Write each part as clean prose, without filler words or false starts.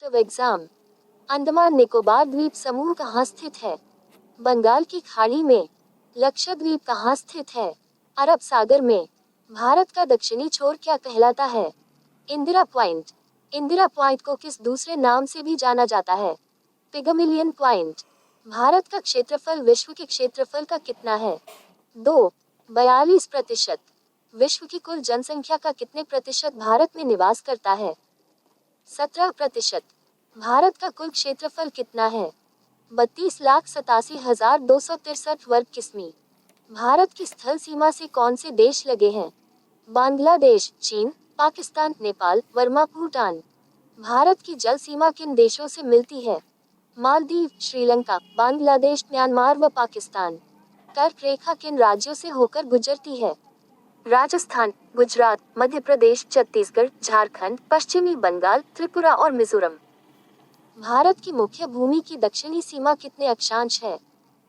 Competitive exam. Andaman Nicobar द्वीप समूह कहाँ स्थित है? बंगाल की खाड़ी में। लक्षद्वीप कहाँ स्थित है? अरब सागर में। भारत का दक्षिणी छोर क्या कहलाता है? इंदिरा पॉइंट। इंदिरा पॉइंट को किस दूसरे नाम से भी जाना जाता है? पिगमिलियन पॉइंट। भारत का क्षेत्रफल विश्व के क्षेत्रफल का कितना है? 42%। विश्व की कुल जनसंख्या का कितने प्रतिशत भारत में निवास करता है? 17%। भारत का कुल क्षेत्रफल कितना है? 32,87,263 वर्ग किमी। भारत की स्थल सीमा से कौन से देश लगे हैं? बांग्लादेश, चीन, पाकिस्तान, नेपाल, बर्मा, भूटान। भारत की जल सीमा किन देशों से मिलती है? मालदीव, श्रीलंका, बांग्लादेश, म्यांमार व पाकिस्तान। कर्क रेखा किन राज्यों से होकर गुजरती है? राजस्थान, गुजरात, मध्य प्रदेश, छत्तीसगढ़, झारखंड, पश्चिमी बंगाल, त्रिपुरा और मिजोरम। भारत की मुख्य भूमि की दक्षिणी सीमा कितने अक्षांश है?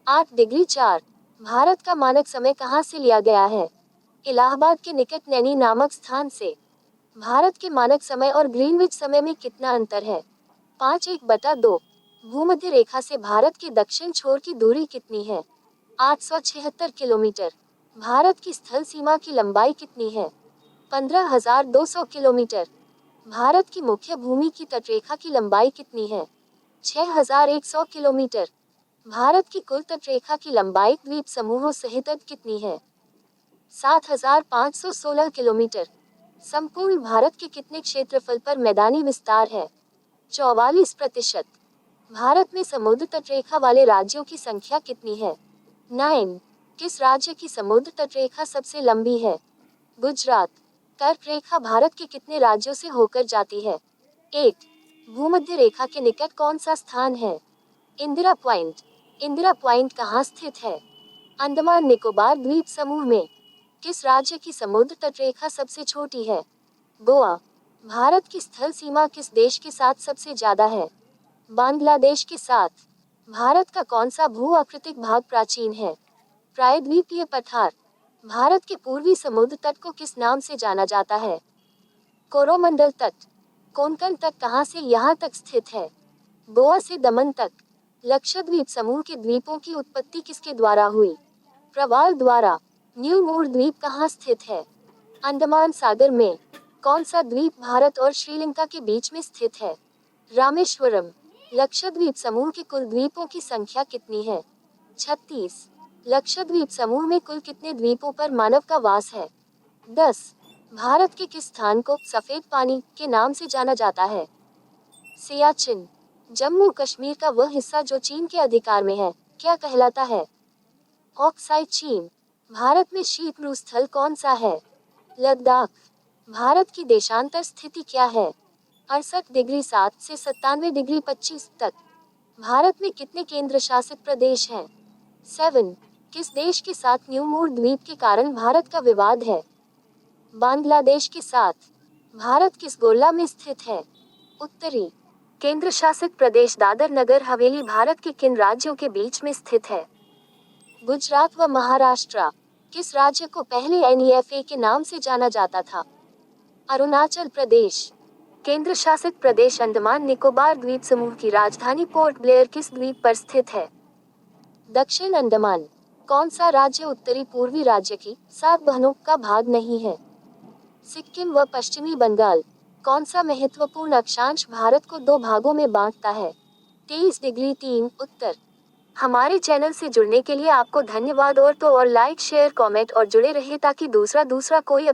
8 डिग्री 4। भारत का मानक समय कहाँ से लिया गया है? इलाहाबाद के निकट नैनी नामक स्थान से। भारत के मानक समय और ग्रीनविच समय में कितना अंतर है? 5/1/2। भूमध्य रेखा से भारत के दक्षिण छोर की दूरी कितनी है? 876 किलोमीटर। भारत की स्थल सीमा की लंबाई कितनी है? 15,200 किलोमीटर। भारत की मुख्य भूमि की तटरेखा की लंबाई कितनी है? 6,100 किलोमीटर। भारत की कुल तटरेखा की लंबाई द्वीप समूहों सहित कितनी है? 7,516 किलोमीटर। संपूर्ण भारत के कितने क्षेत्रफल पर मैदानी विस्तार है? 44%। भारत में समुद्र तटरेखा वाले राज्यों की संख्या कितनी है? 9। किस राज्य की समुद्र तटरेखा सबसे लंबी है? गुजरात। कर्क रेखा भारत के कितने राज्यों से होकर जाती है? 1। भूमध्य रेखा के निकट कौन सा स्थान है? इंदिरा पॉइंट। इंदिरा पॉइंट कहाँ स्थित है? अंडमान निकोबार द्वीप समूह में। किस राज्य की समुद्र तटरेखा सबसे छोटी है? गोवा। भारत की स्थल सीमा किस देश के साथ सबसे ज्यादा है? बांग्लादेश के साथ। भारत का कौन सा भू आकृतिक भाग प्राचीन है? प्रायद्वीपीय पठार। भारत के पूर्वी समुद्र तट को किस नाम से जाना जाता है? कोरोमंडल तट। कोंकण तट कहाँ से यहाँ तक स्थित है? गोवा से दमन तक। लक्षद्वीप समूह के द्वीपों की उत्पत्ति किसके द्वारा हुई? प्रवाल द्वारा। न्यू मूर द्वीप कहाँ स्थित है? अंडमान सागर में। कौन सा द्वीप भारत और श्रीलंका के बीच में स्थित है? रामेश्वरम। लक्षद्वीप समूह के कुल द्वीपों की संख्या कितनी है? 36। लक्षद्वीप समूह में कुल कितने द्वीपों पर मानव का वास है? 10। भारत के किस स्थान को सफेद पानी के नाम से जाना जाता है? सियाचिन। जम्मू कश्मीर का वह हिस्सा जो चीन के अधिकार में है, क्या कहलाता है? ऑक्साई चीन। भारत में शीत स्थल कौन सा है? लद्दाख। भारत की देशांतर स्थिति क्या है? 68 डिग्री 7 से 97 डिग्री 25 तक। भारत में कितने केंद्र शासित प्रदेश हैं? 7। किस देश के साथ न्यू मूर द्वीप के कारण भारत का विवाद है? बांग्लादेश के साथ। भारत किस गोला में स्थित है? उत्तरी। केंद्र शासित प्रदेश दादर नगर हवेली भारत के किन राज्यों के बीच में स्थित है? गुजरात व महाराष्ट्र। किस राज्य को पहले NEFA के नाम से जाना जाता था? अरुणाचल प्रदेश। केंद्र शासित प्रदेश अंडमान निकोबार द्वीप समूह की राजधानी पोर्ट ब्लेयर किस द्वीप पर स्थित है? दक्षिण अंडमान। कौन सा राज्य उत्तरी पूर्वी राज्य की 7 बहनों का भाग नहीं है? सिक्किम व पश्चिमी बंगाल। कौन सा महत्वपूर्ण अक्षांश भारत को 2 भागों में बांटता है? 23 डिग्री 3 उत्तर। हमारे चैनल से जुड़ने के लिए आपको धन्यवाद और लाइक शेयर कमेंट और जुड़े रहे ताकि दूसरा कोई